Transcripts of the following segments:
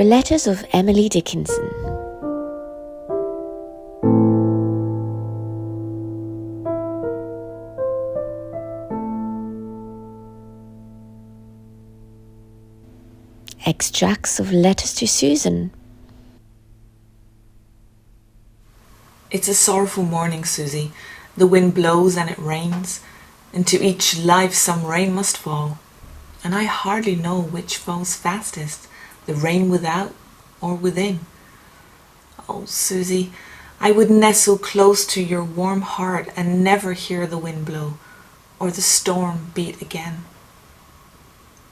The Letters of Emily Dickinson. Extracts of Letters to Susan. It's a sorrowful morning, Susie. The wind blows and it rains, and to each life some rain must fall. And I hardly know which falls fastest, the rain without or within. Oh, Susie, I would nestle close to your warm heart and never hear the wind blow or the storm beat again.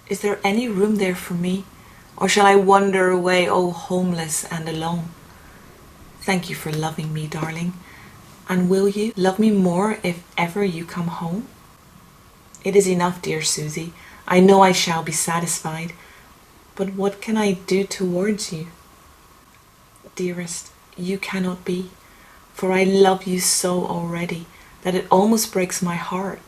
Is there any room there for me, or shall I wander away, oh, homeless and alone? Thank you for loving me, darling. And will you love me more if ever you come home? It is enough, dear Susie. I know I shall be satisfied. But what can I do towards you? Dearest, you cannot be, for I love you so already that it almost breaks my heart.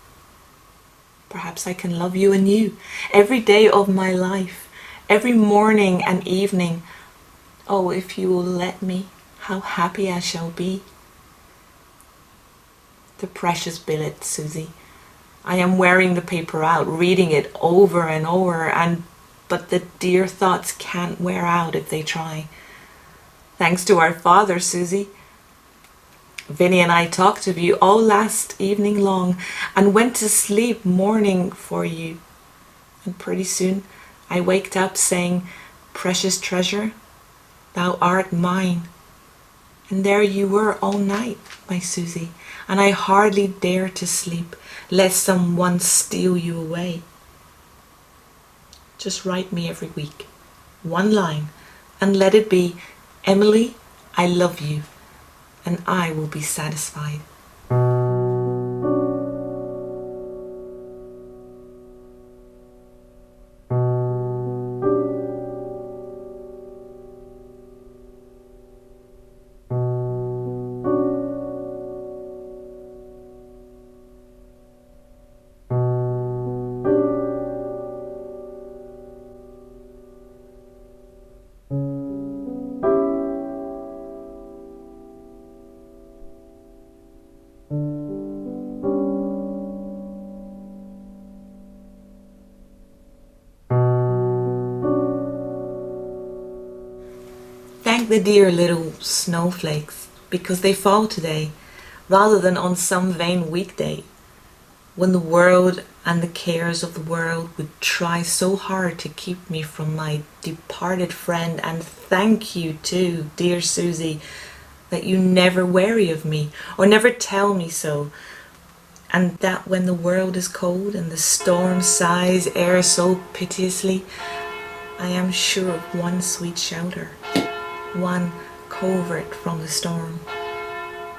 Perhaps I can love you anew every day of my life, every morning and evening. Oh, if you will let me, how happy I shall be. The precious billet, Susie. I am wearing the paper out, reading it over and over, but the dear thoughts can't wear out if they try. Thanks to our father, Susie. Vinny and I talked of you all last evening long and went to sleep mourning for you. And pretty soon I waked up saying, "Precious treasure, thou art mine." And there you were all night, my Susie, and I hardly dared to sleep, lest someone steal you away. Just write me every week, one line, and let it be, "Emily, I love you," and I will be satisfied. Thank the dear little snowflakes, because they fall today, rather than on some vain weekday, when the world and the cares of the world would try so hard to keep me from my departed friend. And thank you too, dear Susie, that you never weary of me, or never tell me so, and that when the world is cold and the storm sighs e'er so piteously, I am sure of one sweet shelter, one covert from the storm.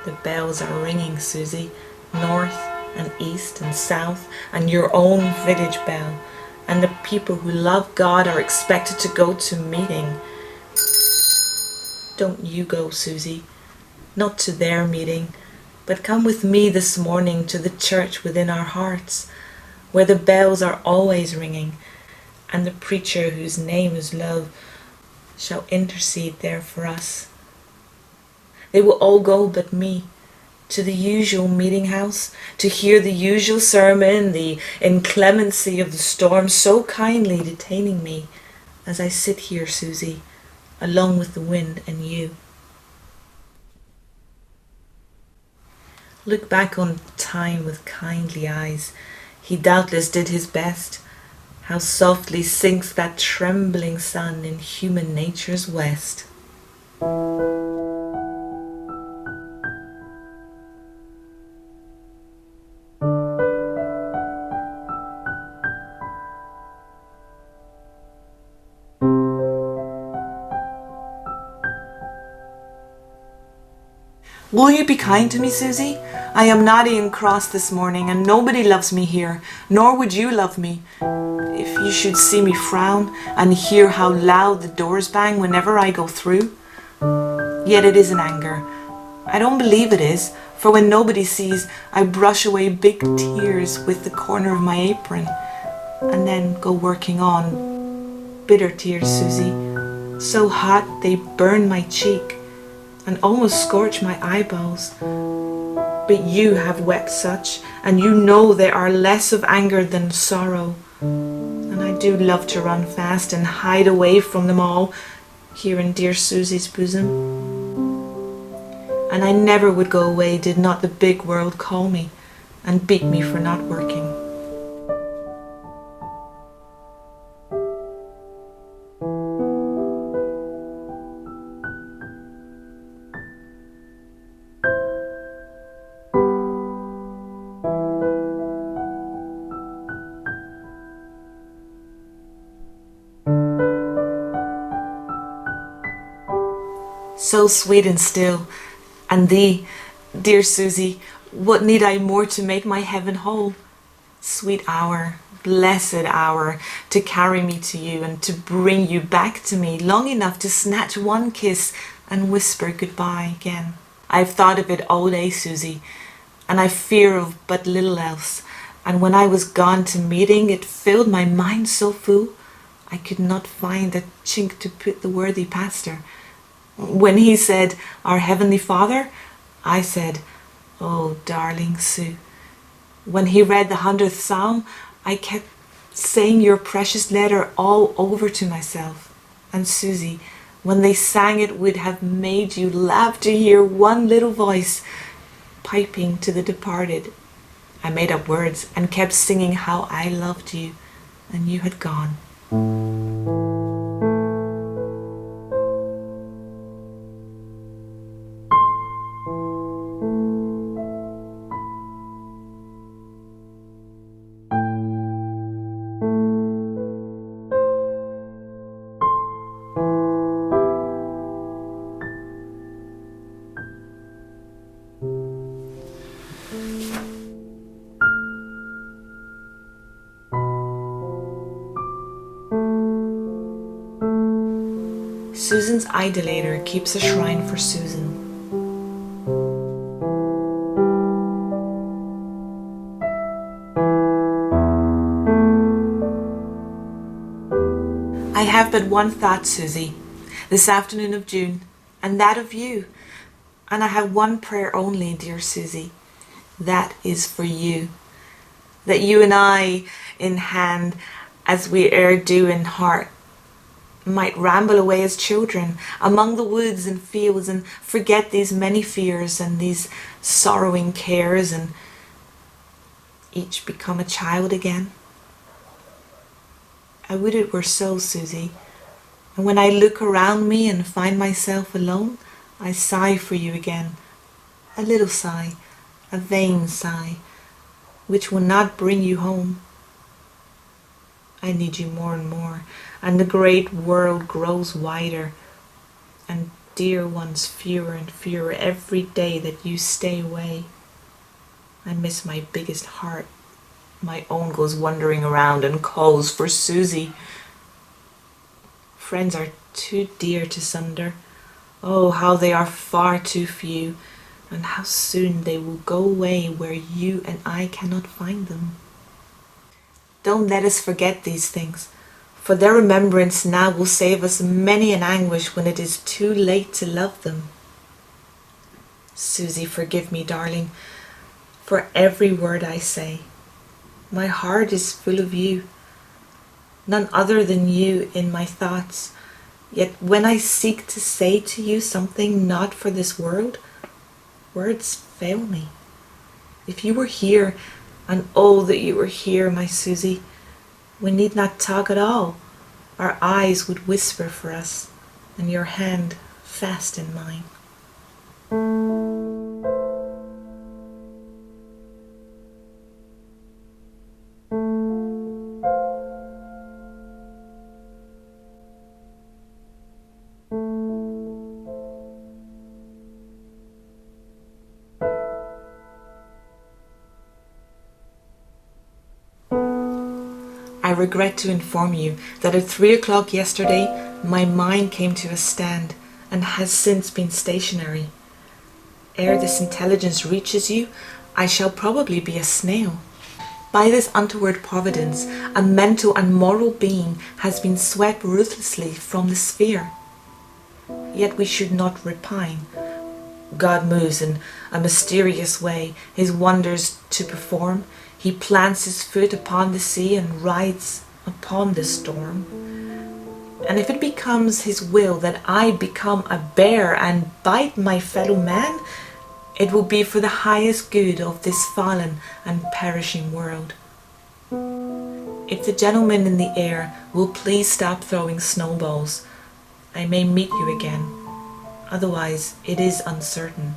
The bells are ringing, Susie, north and east and south, and your own village bell, and the people who love God are expected to go to meeting. Don't you go, Susie, not to their meeting, but come with me this morning to the church within our hearts, where the bells are always ringing, and the preacher whose name is love shall intercede there for us. They will all go but me, to the usual meeting house, to hear the usual sermon, the inclemency of the storm so kindly detaining me as I sit here, Susie, along with the wind and you. Look back on time with kindly eyes. He doubtless did his best. How softly sinks that trembling sun in human nature's west. Will you be kind to me, Susie? I am naughty and cross this morning, and nobody loves me here, nor would you love me. If you should see me frown and hear how loud the doors bang whenever I go through. Yet it isn't anger. I don't believe it is, for when nobody sees, I brush away big tears with the corner of my apron, and then go working on. Bitter tears, Susie, so hot they burn my cheek and almost scorch my eyeballs. But you have wept such, and you know they are less of anger than sorrow. And I do love to run fast and hide away from them all, here in dear Susie's bosom. And I never would go away did not the big world call me and beat me for not working. So sweet and still, and thee, dear Susie, what need I more to make my heaven whole? Sweet hour, blessed hour, to carry me to you and to bring you back to me, long enough to snatch one kiss and whisper goodbye again. I've thought of it all day, Susie, and I fear of but little else, and when I was gone to meeting, it filled my mind so full, I could not find a chink to put the worthy pastor. When he said, Our Heavenly Father, I said, Oh, darling Sue. When he read the 100th Psalm, I kept saying your precious letter all over to myself. And Susie, when they sang it would have made you laugh to hear one little voice piping to the departed. I made up words and kept singing how I loved you, and you had gone. Susan's idolater keeps a shrine for Susan. I have but one thought, Susie, this afternoon of June, and that of you. And I have one prayer only, dear Susie. That is for you. That you and I, in hand, as we e'er do in heart, might ramble away as children among the woods and fields and forget these many fears and these sorrowing cares and each become a child again. I would it were so, Susie, and when I look around me and find myself alone, I sigh for you again, a little sigh, a vain sigh, which will not bring you home. I need you more and more, and the great world grows wider, and dear ones fewer and fewer every day that you stay away. I miss my biggest heart. My own goes wandering around and calls for Susie. Friends are too dear to sunder. Oh, how they are far too few, and how soon they will go away where you and I cannot find them. Don't let us forget these things, for their remembrance now will save us many an anguish when it is too late to love them. Susie, forgive me, darling, for every word I say. My heart is full of you, none other than you in my thoughts. Yet when I seek to say to you something not for this world, words fail me. If you were here, and oh that you were here, my Susie, we need not talk at all. Our eyes would whisper for us, and your hand fast in mine. I regret to inform you that at 3 o'clock yesterday my mind came to a stand and has since been stationary. Ere this intelligence reaches you, I shall probably be a snail. By this untoward providence, a mental and moral being has been swept ruthlessly from the sphere. yet we should not repine. God moves in a mysterious way, his wonders to perform. He plants his foot upon the sea and rides upon the storm. And if it becomes his will that I become a bear and bite my fellow man, it will be for the highest good of this fallen and perishing world. If the gentleman in the air will please stop throwing snowballs, I may meet you again. Otherwise, it is uncertain.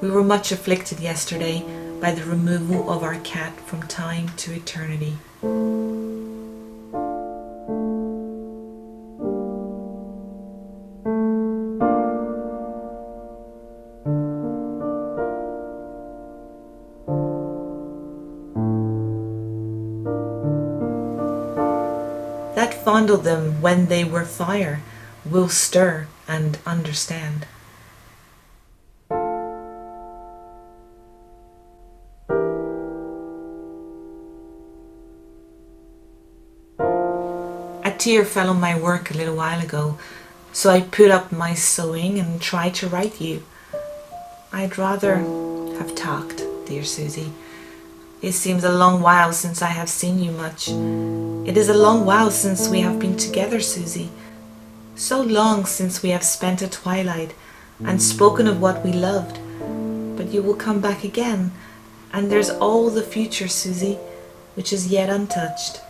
We were much afflicted yesterday by the removal of our cat from time to eternity. That fondled them when they were fire will stir and understand. A tear fell on my work a little while ago, so I put up my sewing and tried to write you. I'd rather have talked, dear Susie. It seems a long while since I have seen you much. It is a long while since we have been together, Susie. So long since we have spent a twilight and spoken of what we loved. But you will come back again, and there's all the future, Susie, which is yet untouched.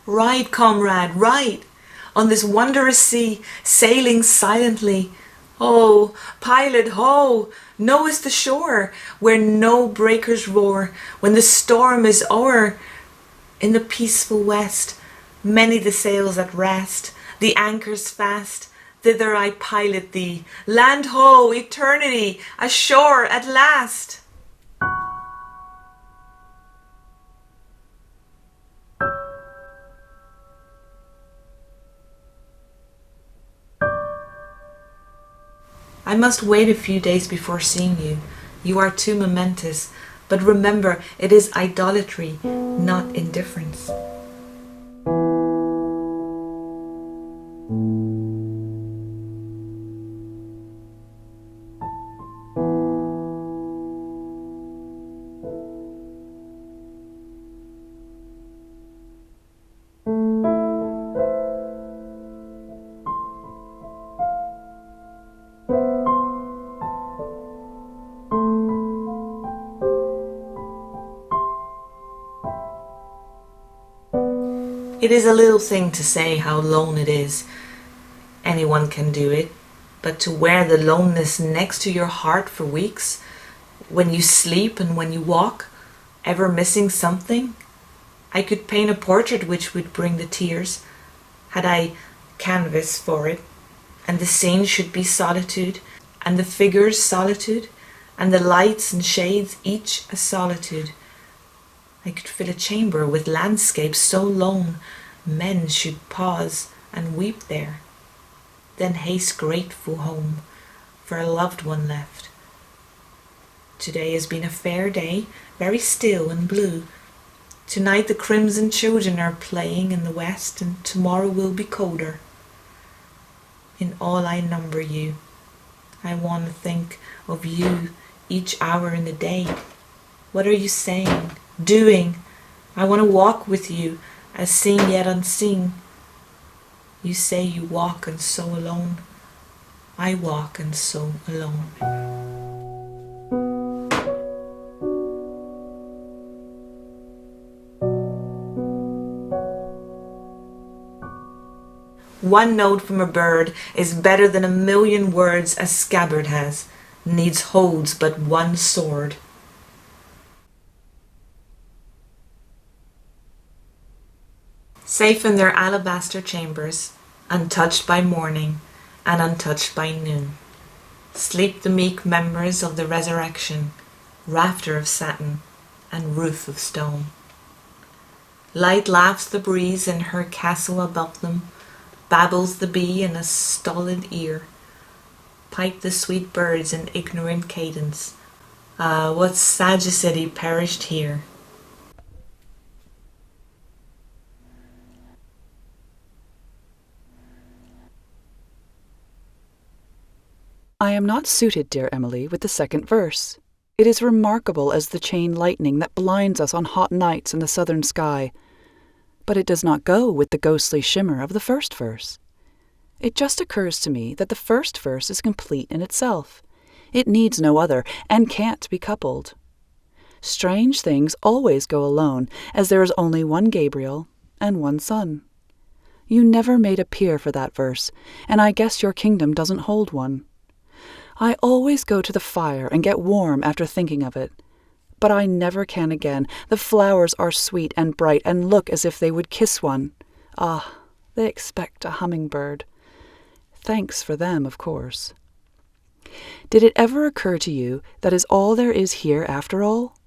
Ride, comrade, ride, on this wondrous sea, sailing silently. Ho, pilot, ho, knowest the shore, where no breakers roar, when the storm is o'er? In the peaceful west, many the sails at rest, the anchors fast, thither I pilot thee. Land ho, eternity, ashore at last. I must wait a few days before seeing you. You are too momentous, but remember, it is idolatry, not indifference. It is a little thing to say how lone it is. Anyone can do it. But to wear the loneness next to your heart for weeks, when you sleep and when you walk, ever missing something? I could paint a portrait which would bring the tears, had I canvas for it, and the scene should be solitude, and the figures solitude, and the lights and shades each a solitude. I could fill a chamber with landscapes so lone, men should pause and weep there, then haste grateful home for a loved one left. Today has been a fair day, very still and blue. Tonight the crimson children are playing in the west, and tomorrow will be colder. In all I number you. I want to think of you each hour in the day. What are you saying? Doing? I want to walk with you, as seen yet unseen. You say you walk and so alone. I walk and so alone. One note from a bird is better than 1,000,000 words a scabbard has, needs holds but one sword. Safe in their alabaster chambers, untouched by morning and untouched by noon, sleep the meek members of the resurrection, rafter of satin and roof of stone. Light laughs the breeze in her castle above them, babbles the bee in a stolid ear, pipe the sweet birds in ignorant cadence. Ah, what sagacity perished here! I am not suited, dear Emily, with the second verse. It is remarkable as the chain lightning that blinds us on hot nights in the southern sky, but it does not go with the ghostly shimmer of the first verse. It just occurs to me that the first verse is complete in itself. It needs no other, and can't be coupled. Strange things always go alone, as there is only one Gabriel and one son. You never made a peer for that verse, and I guess your kingdom doesn't hold one. I always go to the fire and get warm after thinking of it. But I never can again. The flowers are sweet and bright and look as if they would kiss one. Ah, they expect a hummingbird. Thanks for them, of course. Did it ever occur to you that is all there is here after all?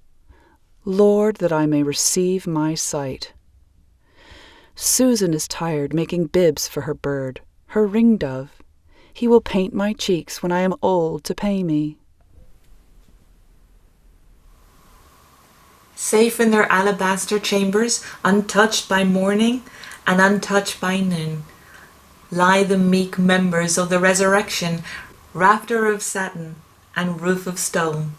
Lord, that I may receive my sight. Susan is tired making bibs for her bird, her ringdove. He will paint my cheeks when I am old to pay me. Safe in their alabaster chambers, untouched by morning and untouched by noon, lie the meek members of the resurrection, rafter of satin and roof of stone.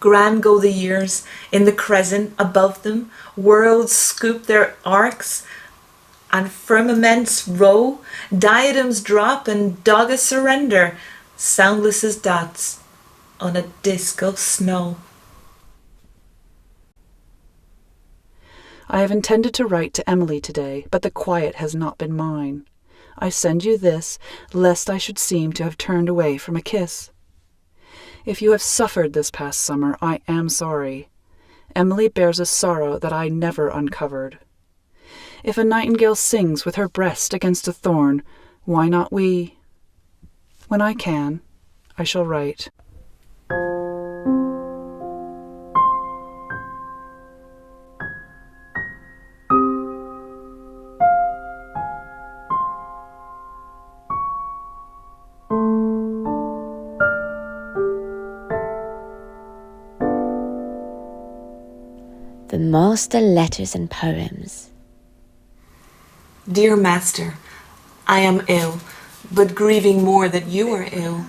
Grand go the years, in the crescent above them, worlds scoop their arcs, and firmaments row, diadems drop and dogged surrender, soundless as dots on a disk of snow. I have intended to write to Emily today, but the quiet has not been mine. I send you this, lest I should seem to have turned away from a kiss. If you have suffered this past summer, I am sorry. Emily bears a sorrow that I never uncovered. If a nightingale sings with her breast against a thorn, why not we? When I can, I shall write. The Master Letters and Poems. Dear Master, I am ill, but grieving more that you are ill.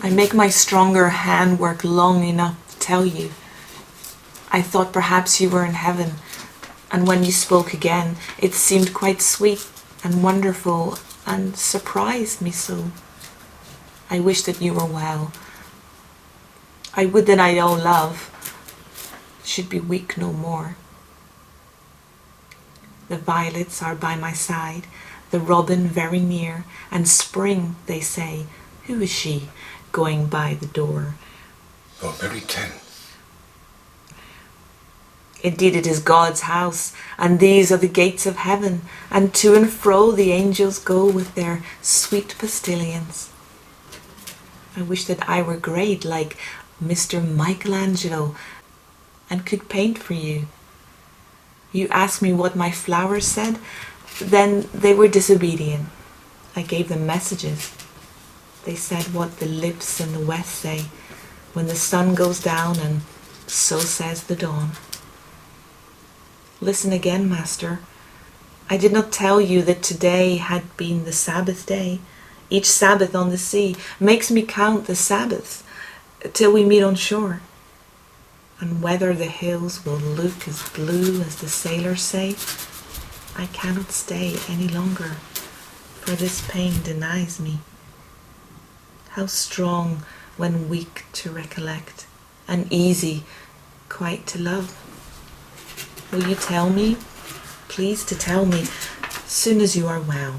I make my stronger hand work long enough to tell you. I thought perhaps you were in heaven, and when you spoke again, it seemed quite sweet and wonderful and surprised me so. I wish that you were well. I would that I owe love should be weak no more. The violets are by my side, the robin very near, and spring, they say, who is she going by the door? Oh, Mary 10. Indeed it is God's house, and these are the gates of heaven, and to and fro the angels go with their sweet postilions. I wish that I were great like Mr. Michelangelo and could paint for you. You asked me what my flowers said, then they were disobedient. I gave them messages. They said what the lips in the west say, when the sun goes down, and so says the dawn. Listen again, Master. I did not tell you that today had been the Sabbath day. Each Sabbath on the sea makes me count the Sabbaths till we meet on shore. And whether the hills will look as blue as the sailors say, I cannot stay any longer, for this pain denies me. How strong when weak to recollect, and easy quite to love. Will you tell me, please to tell me, soon as you are well?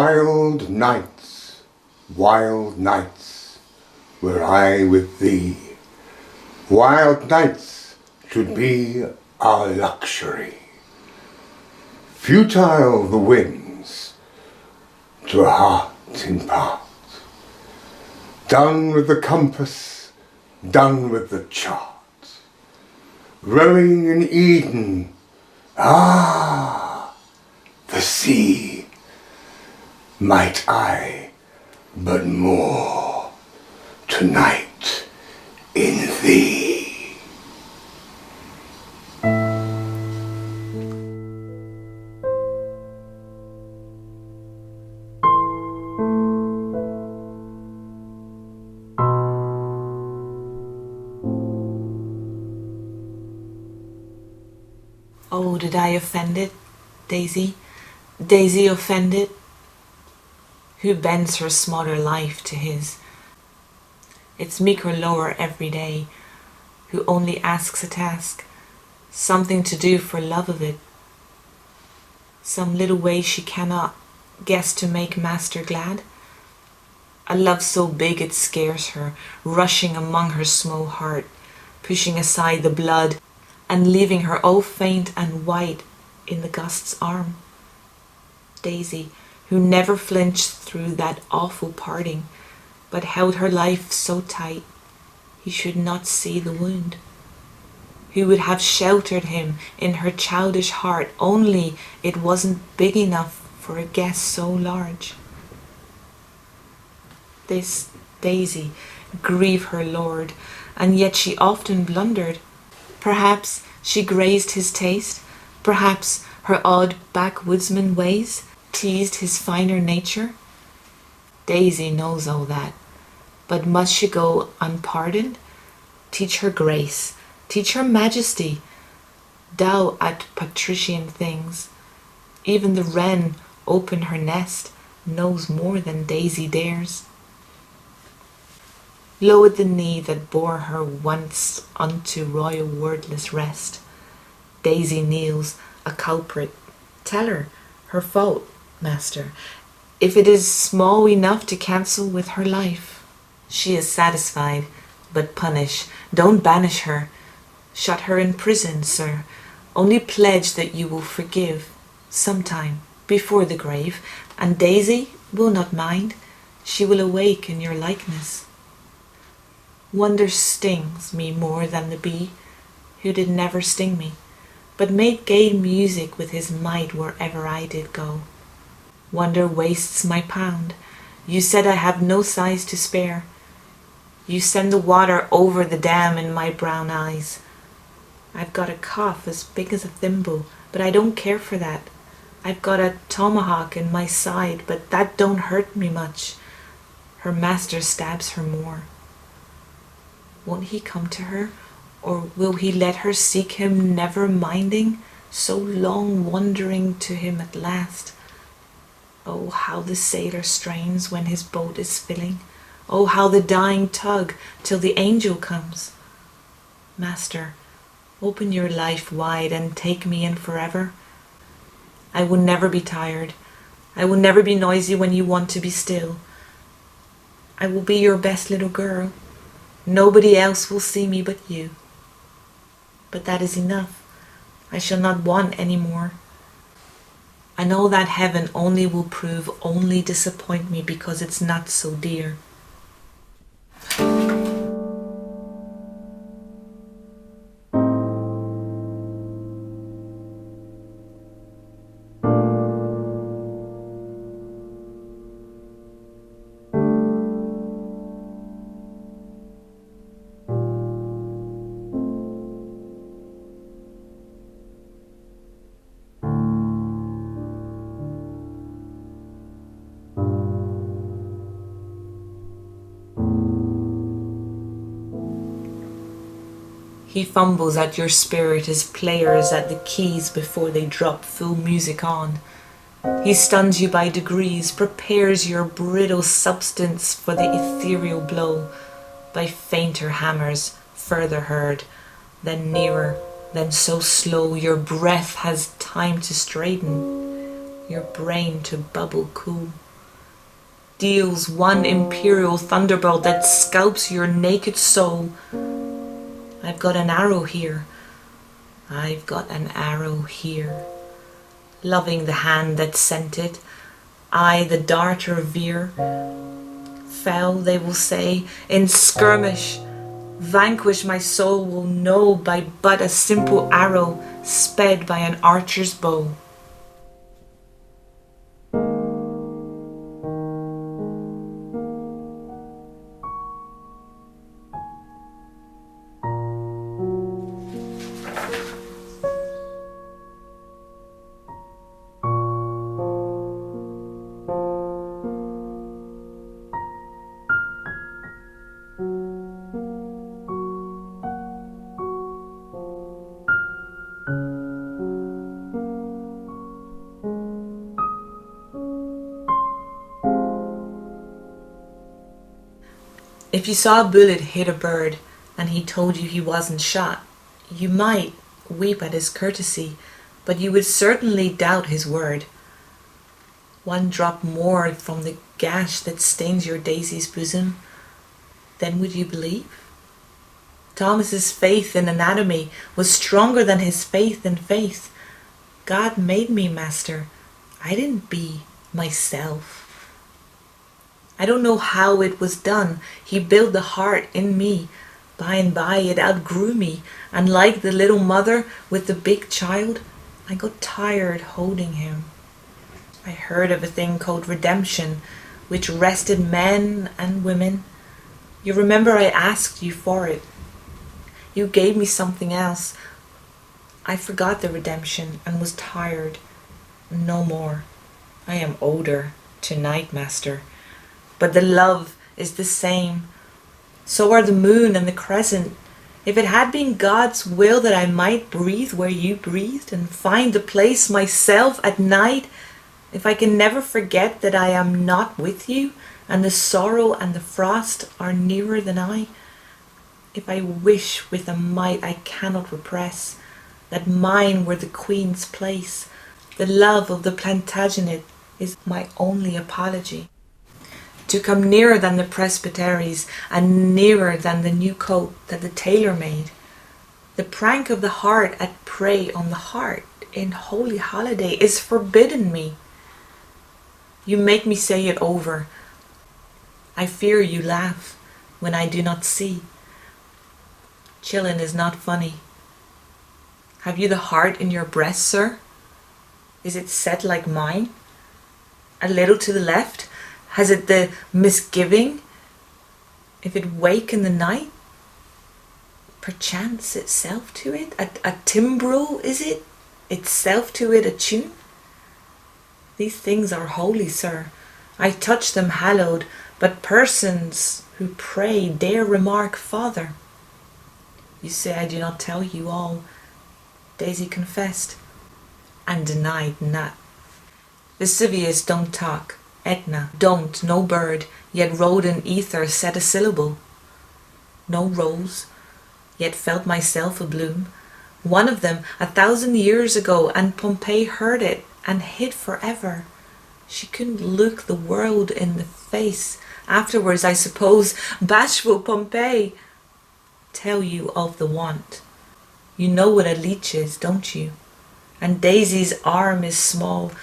Wild nights, were I with thee. Wild nights should be our luxury. Futile the winds to heart impart. Done with the compass, done with the chart. Rowing in Eden, the sea. Might I but more tonight in thee. Oh, did I offend it, Daisy? Daisy offended? Who bends her smaller life to his? Its meeker lower every day, who only asks a task, something to do for love of it, some little way she cannot guess to make master glad? A love so big it scares her, rushing among her small heart, pushing aside the blood, and leaving her all faint and white in the gust's arm. Daisy, who never flinched through that awful parting, but held her life so tight he should not see the wound, who would have sheltered him in her childish heart, only it wasn't big enough for a guest so large. This Daisy grieve her lord, and yet she often blundered. Perhaps she grazed his taste, perhaps her odd backwoodsman ways teased his finer nature. Daisy knows all that, but must she go unpardoned? Teach her grace, teach her majesty, thou at patrician things. Even the wren open her nest knows more than Daisy dares. Low at the knee that bore her once unto royal wordless rest, Daisy kneels, a culprit. Tell her fault, master, if it is small enough to cancel with her life. She is satisfied, but punish, don't banish her. Shut her in prison, sir, only pledge that you will forgive, sometime, before the grave, and Daisy will not mind, she will awake in your likeness. Wonder stings me more than the bee, who did never sting me, but made gay music with his might wherever I did go. Wonder wastes my pound. You said I have no sighs to spare. You send the water over the dam in my brown eyes. I've got a cough as big as a thimble, but I don't care for that. I've got a tomahawk in my side, but that don't hurt me much. Her master stabs her more. Won't he come to her, or will he let her seek him, never minding, so long wandering to him at last? Oh, how the sailor strains when his boat is filling. Oh, how the dying tug till the angel comes. Master, open your life wide and take me in forever. I will never be tired. I will never be noisy when you want to be still. I will be your best little girl. Nobody else will see me but you. But that is enough. I shall not want any more. I know that heaven only will prove, only disappoint me because it's not so dear. He fumbles at your spirit as players at the keys before they drop full music on. He stuns you by degrees, prepares your brittle substance for the ethereal blow, by fainter hammers, further heard, then nearer, then so slow your breath has time to straighten, your brain to bubble cool. deals one imperial thunderbolt that scalps your naked soul. I've got an arrow here. I've got an arrow here. Loving the hand that sent it, I the darter veer. Fell, they will say, in skirmish. Vanquish my soul will know by but a simple arrow sped by an archer's bow. If you saw a bullet hit a bird and he told you he wasn't shot, you might weep at his courtesy, but you would certainly doubt his word. One drop more from the gash that stains your daisy's bosom, then would you believe? Thomas's faith in anatomy was stronger than his faith in faith. God made me, master. I didn't be myself. I don't know how it was done. He built the heart in me. By and by it outgrew me, and like the little mother with the big child, I got tired holding him. I heard of a thing called redemption, which rested men and women. You remember I asked you for it. You gave me something else. I forgot the redemption and was tired. No more. I am older tonight, master. But the love is the same. So are the moon and the crescent. If it had been God's will that I might breathe where you breathed and find the place myself at night, if I can never forget that I am not with you and the sorrow and the frost are nearer than I, if I wish with a might I cannot repress that mine were the queen's place, the love of the Plantagenet is my only apology. To come nearer than the presbyteries and nearer than the new coat that the tailor made. The prank of the heart at prey on the heart in holy holiday is forbidden me. You make me say it over. I fear you laugh when I do not see. Chillin is not funny. Have you the heart in your breast, sir? Is it set like mine? A little to the left? Has it the misgiving? If it wake in the night, perchance itself to it? A timbrel, is it? Itself to it a tune? These things are holy, sir. I touch them hallowed, but persons who pray dare remark, Father. You say I do not tell you all. Daisy confessed and denied not. Vesuvius don't talk. Etna, don't, no bird, yet rode in ether said a syllable. No rose, yet felt myself a bloom. One of them 1,000 years ago, and Pompeii heard it and hid forever. She couldn't look the world in the face. Afterwards, I suppose, bashful Pompeii, tell you of the want. You know what a leech is, don't you? And Daisy's arm is small.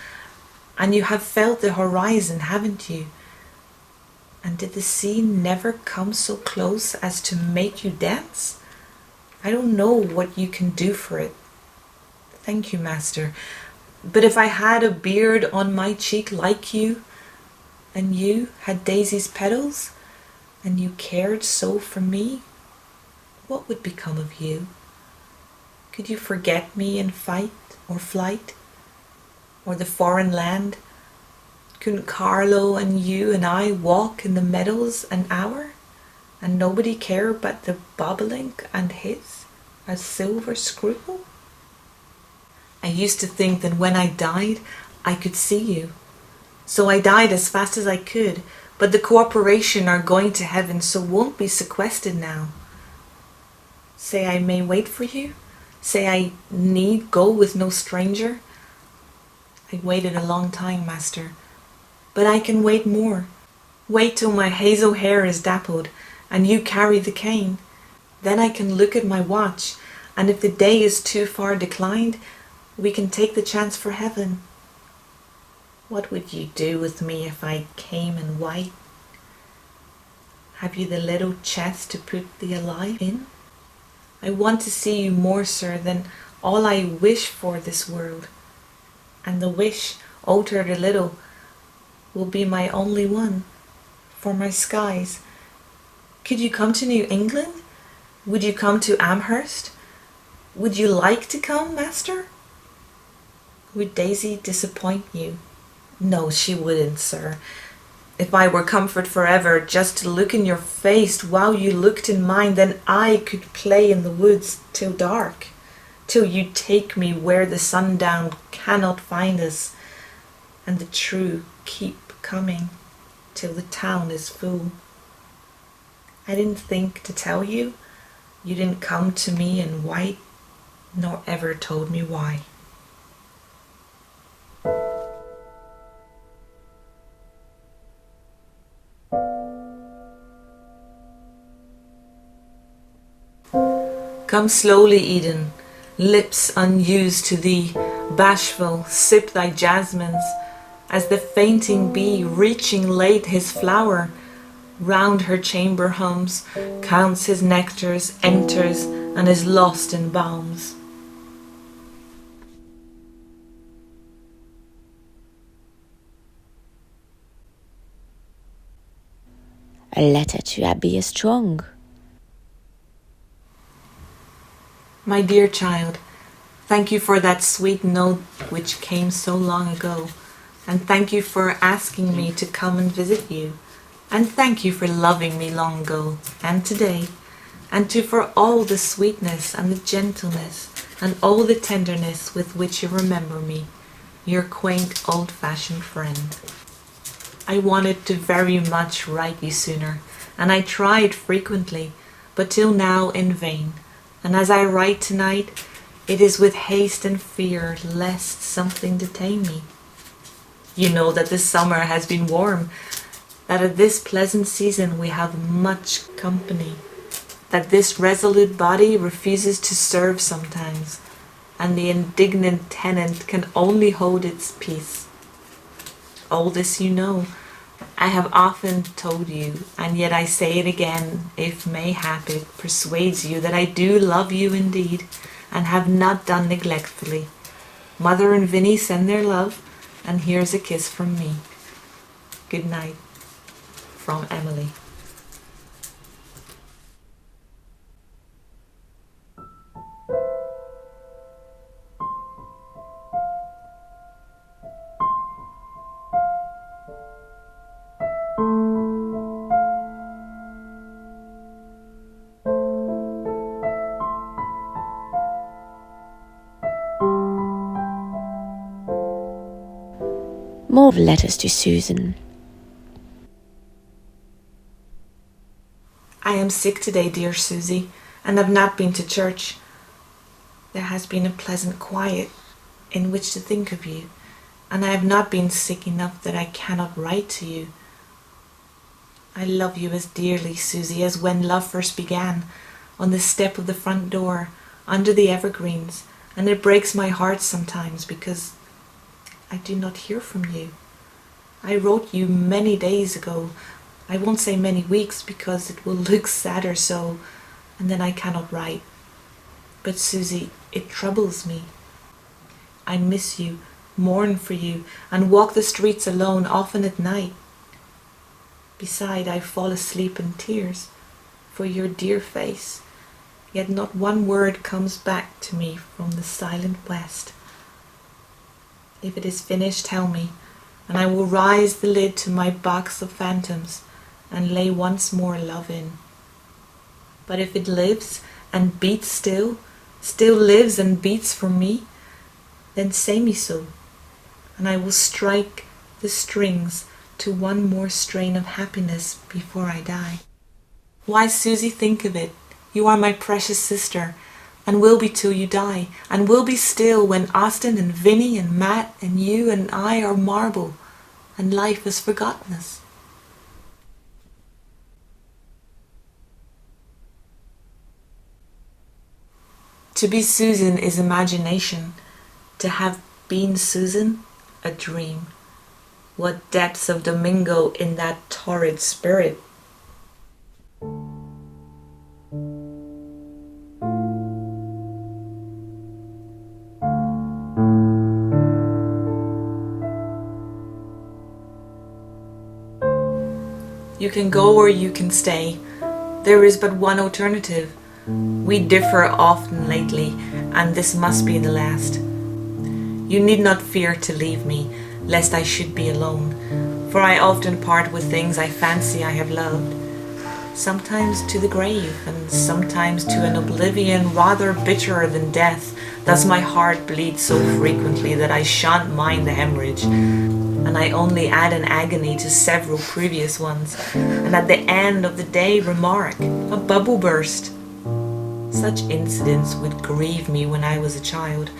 And you have felt the horizon, haven't you? And did the sea never come so close as to make you dance? I don't know what you can do for it. Thank you, master. But if I had a beard on my cheek like you, and you had Daisy's petals, and you cared so for me, what would become of you? Could you forget me in fight or flight? Or the foreign land? Couldn't Carlo and you and I walk in the meadows an hour, and nobody care but the bobolink and his, a silver scruple? I used to think that when I died, I could see you. So I died as fast as I could, but the corporation are going to heaven, so won't be sequestered now. Say I may wait for you? Say I need go with no stranger? I waited a long time, master, but I can wait more. Wait till my hazel hair is dappled, and you carry the cane. Then I can look at my watch, and if the day is too far declined, we can take the chance for heaven. What would you do with me if I came in white? Have you the little chest to put the alive in? I want to see you more, sir, than all I wish for this world. And the wish, altered a little, will be my only one, for my skies. Could you come to New England? Would you come to Amherst? Would you like to come, master? Would Daisy disappoint you? No, she wouldn't, sir. If I were comfort forever just to look in your face while you looked in mine, then I could play in the woods till dark, till you take me where the sundown cannot find us, and the true keep coming till the town is full. I didn't think to tell you. You didn't come to me in white, nor ever told me why. Come slowly, Eden, lips unused to thee, bashful, sip thy jasmines, as the fainting bee, reaching late his flower, round her chamber hums, counts his nectars, enters, and is lost in balms. A letter to Abiah Strong. My dear child, thank you for that sweet note which came so long ago, and thank you for asking me to come and visit you, and thank you for loving me long ago and today, and for all the sweetness and the gentleness and all the tenderness with which you remember me, your quaint old-fashioned friend. I wanted to very much write you sooner, and I tried frequently, but till now in vain. And as I write tonight, it is with haste and fear lest something detain me. You know that the summer has been warm, that at this pleasant season we have much company, that this resolute body refuses to serve sometimes, and the indignant tenant can only hold its peace. All this you know. I have often told you, and yet I say it again, if mayhap it persuades you that I do love you indeed, and have not done neglectfully. Mother and Vinny send their love, and here's a kiss from me. Good night. From Emily. More letters to Susan. I am sick today, dear Susie, and have not been to church. There has been a pleasant quiet in which to think of you, and I have not been sick enough that I cannot write to you. I love you as dearly, Susie, as when love first began, on the step of the front door, under the evergreens, and it breaks my heart sometimes because I do not hear from you. I wrote you many days ago. I won't say many weeks because it will look sadder so, and then I cannot write. But Susie, it troubles me. I miss you, mourn for you, and walk the streets alone often at night. Beside, I fall asleep in tears for your dear face, yet not one word comes back to me from the silent west. If it is finished, tell me, and I will raise the lid to my box of phantoms and lay once more love in. But if it lives and beats still lives and beats for me, then say me so, and I will strike the strings to one more strain of happiness before I die. Why, Susie, think of it. You are my precious sister, and will be till you die, and will be still when Austin and Vinny and Matt and you and I are marble, and life has forgotten us. To be Susan is imagination. To have been Susan, a dream. What depths of Domingo in that torrid spirit. You can go or you can stay. There is but one alternative. We differ often lately, and this must be the last. You need not fear to leave me, lest I should be alone, for I often part with things I fancy I have loved. Sometimes to the grave, and sometimes to an oblivion rather bitterer than death. Thus my heart bleeds so frequently that I shan't mind the hemorrhage, and I only add an agony to several previous ones, and at the end of the day remark, a bubble burst. Such incidents would grieve me when I was a child,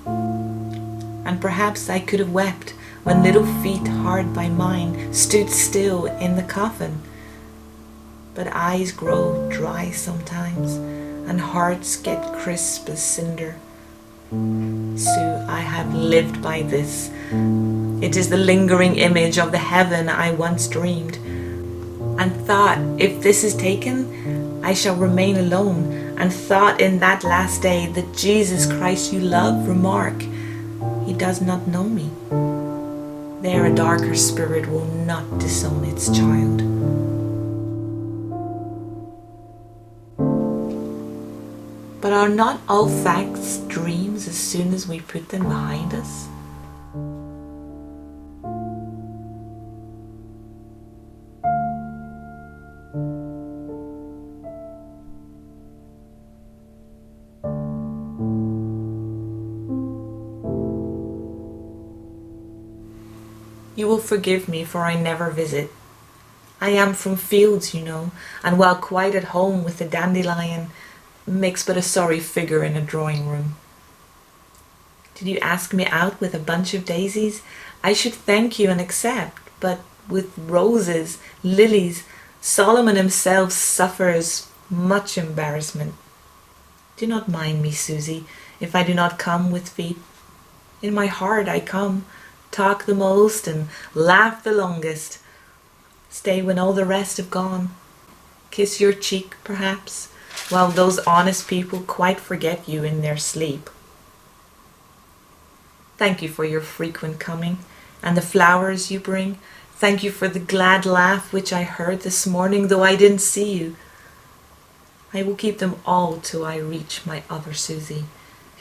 and perhaps I could have wept when little feet hard by mine stood still in the coffin. But eyes grow dry sometimes, and hearts get crisp as cinder. Sue, I have lived by this. It is the lingering image of the heaven I once dreamed, and thought, if this is taken, I shall remain alone, and thought in that last day that Jesus Christ you love, remark, he does not know me. There a darker spirit will not disown its child. But are not all facts dreams as soon as we put them behind us? You will forgive me, for I never visit. I am from fields, you know, and while quite at home with the dandelion, makes but a sorry figure in a drawing room. Did you ask me out with a bunch of daisies? I should thank you and accept, but with roses, lilies, Solomon himself suffers much embarrassment. Do not mind me, Susie, if I do not come with feet. In my heart I come, talk the most and laugh the longest. Stay when all the rest have gone. Kiss your cheek, perhaps, while those honest people quite forget you in their sleep. Thank you for your frequent coming, and the flowers you bring. Thank you for the glad laugh which I heard this morning, though I didn't see you. I will keep them all till I reach my other Susie,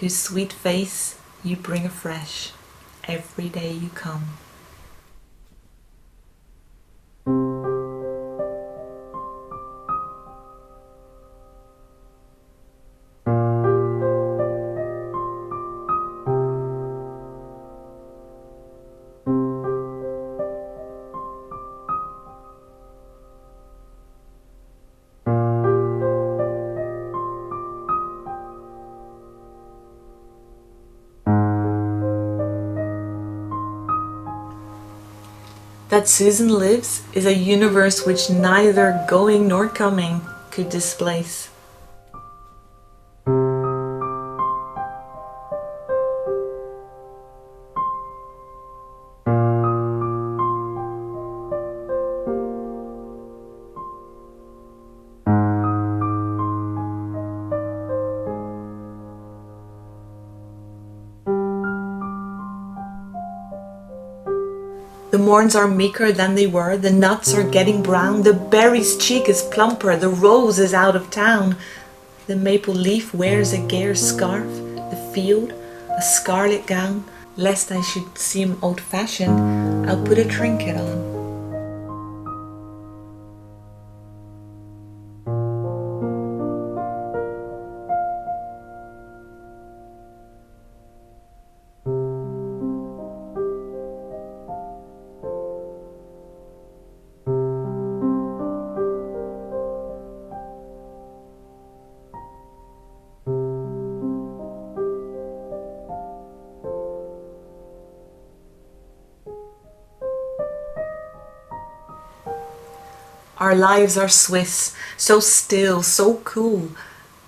whose sweet face you bring afresh every day you come. That Susan lives is a universe which neither going nor coming could displace. The morns are meeker than they were, the nuts are getting brown, the berry's cheek is plumper, the rose is out of town. The maple leaf wears a gair's scarf, the field a scarlet gown. Lest I should seem old-fashioned, I'll put a trinket on. Our lives are Swiss, so still, so cool.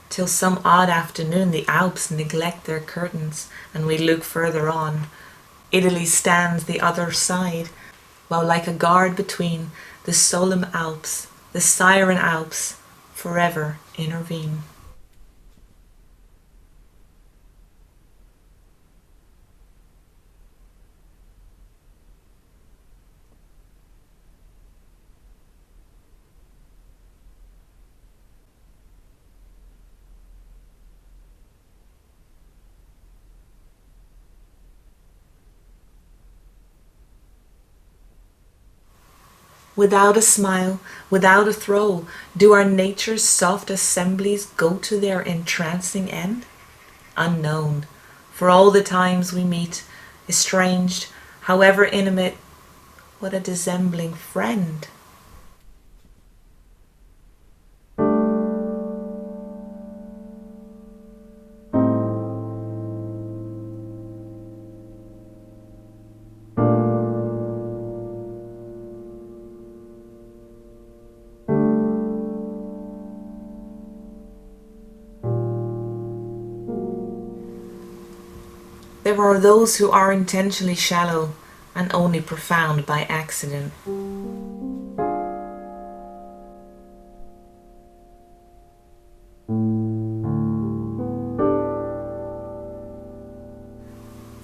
till some odd afternoon the Alps neglect their curtains and we look further on. Italy stands the other side, while like a guard between, the solemn Alps, the Siren Alps, forever intervene. Without a smile, without a throw, do our nature's soft assemblies go to their entrancing end? Unknown, for all the times we meet, estranged, however intimate, what a dissembling friend. There are those who are intentionally shallow and only profound by accident.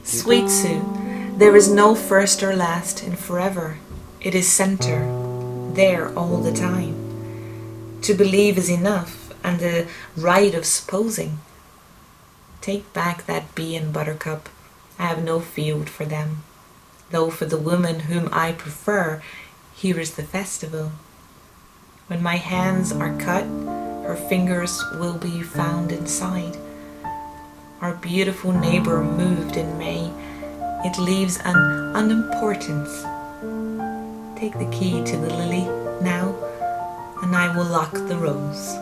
Sweet Sue, there is no first or last in forever. It is center, there all the time. To believe is enough, and the right of supposing. Take back that bee and buttercup. I have no field for them. Though for the woman whom I prefer, here is the festival. When my hands are cut, her fingers will be found inside. Our beautiful neighbor moved in May. It leaves an unimportance. Take the key to the lily now, and I will lock the rose.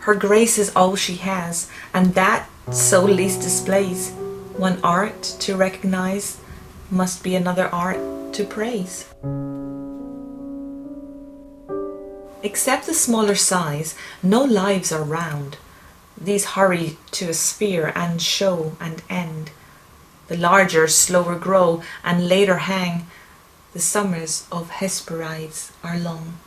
Her grace is all she has, and that so least displays. One art to recognize must be another art to praise. Except the smaller size, no lives are round. These hurry to a sphere and show and end. The larger slower grow and later hang. The summers of Hesperides are long.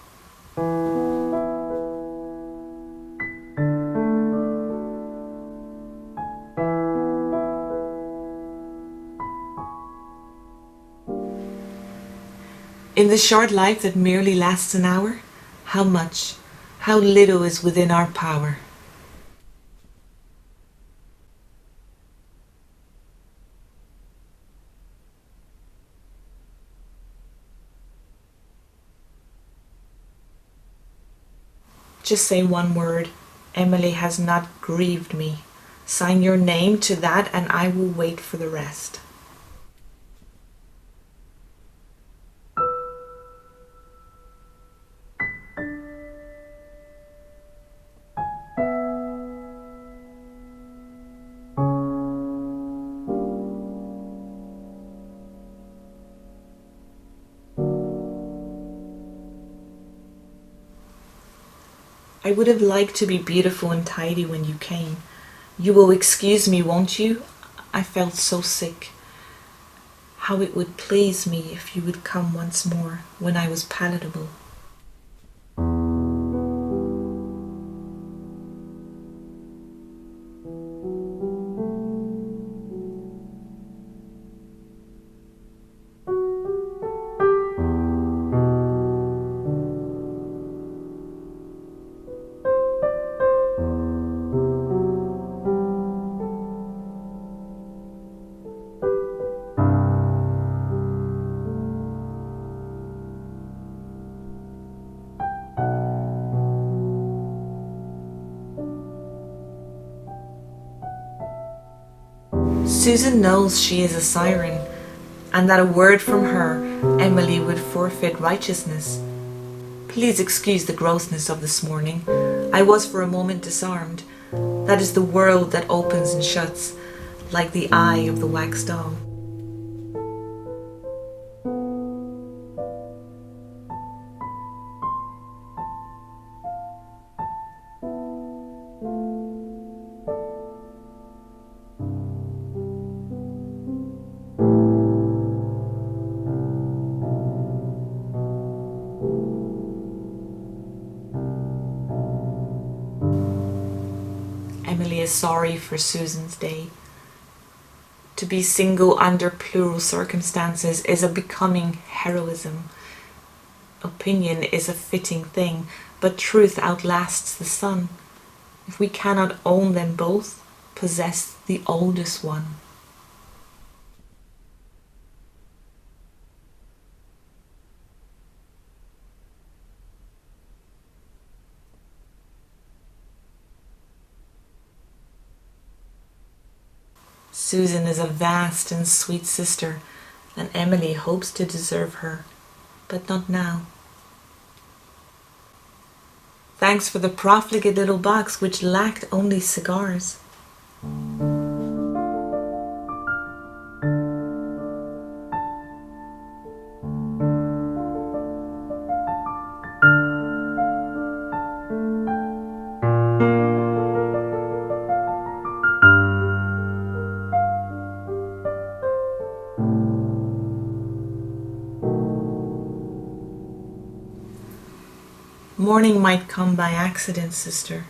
In the short life that merely lasts an hour, how much, how little is within our power. Just say one word, Emily has not grieved me. Sign your name to that and I will wait for the rest. I would have liked to be beautiful and tidy when you came. You will excuse me, won't you? I felt so sick. How it would please me if you would come once more when I was palatable. Susan knows she is a siren, and that a word from her, Emily would forfeit righteousness. Please excuse the grossness of this morning. I was for a moment disarmed. That is the world that opens and shuts, like the eye of the wax doll. is sorry for Susan's day. To be single under plural circumstances is a becoming heroism. Opinion is a fitting thing, but truth outlasts the sun. If we cannot own them both, possess the oldest one. Susan is a vast and sweet sister, and Emily hopes to deserve her, but not now. Thanks for the profligate little box which lacked only cigars. Morning might come by accident, sister.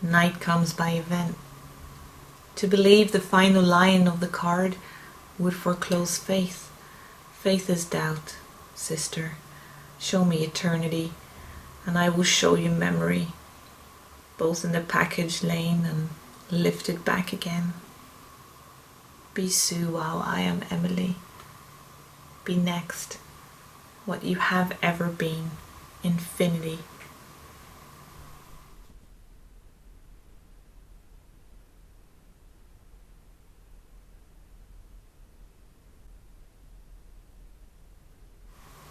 Night comes by event. To believe the final line of the card would foreclose faith. Faith is doubt, sister. Show me eternity, and I will show you memory, both in the package lane and lifted back again. Be Sue while I am Emily. Be next, what you have ever been, infinity.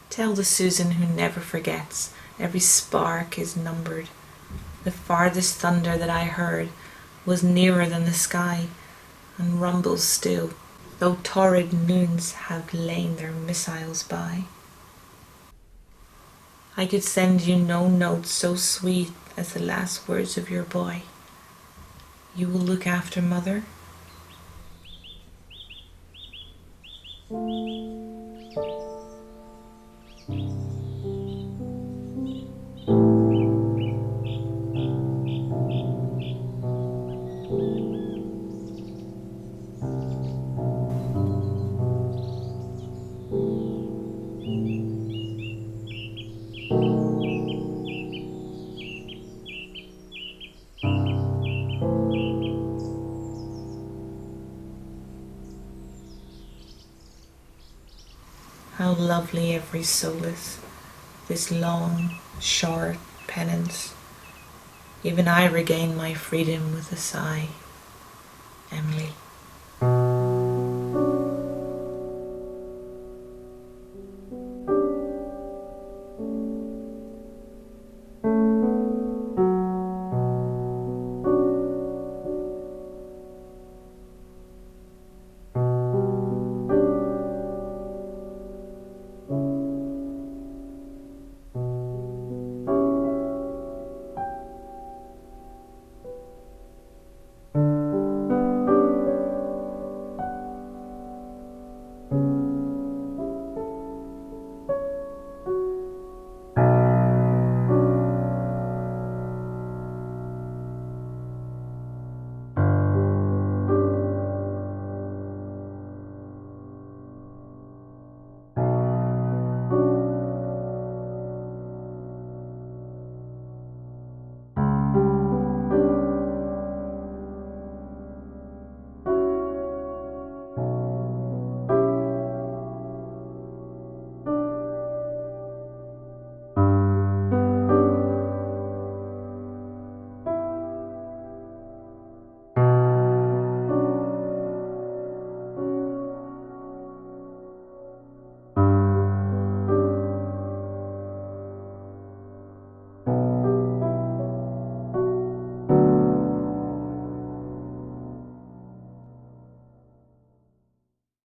Tell the Susan who never forgets, every spark is numbered. The farthest thunder that I heard was nearer than the sky, and rumbles still, though torrid noons have lain their missiles by. I could send you no note so sweet as the last words of your boy. You will look after mother? How lovely every solace, this long, short penance. Even I regain my freedom with a sigh.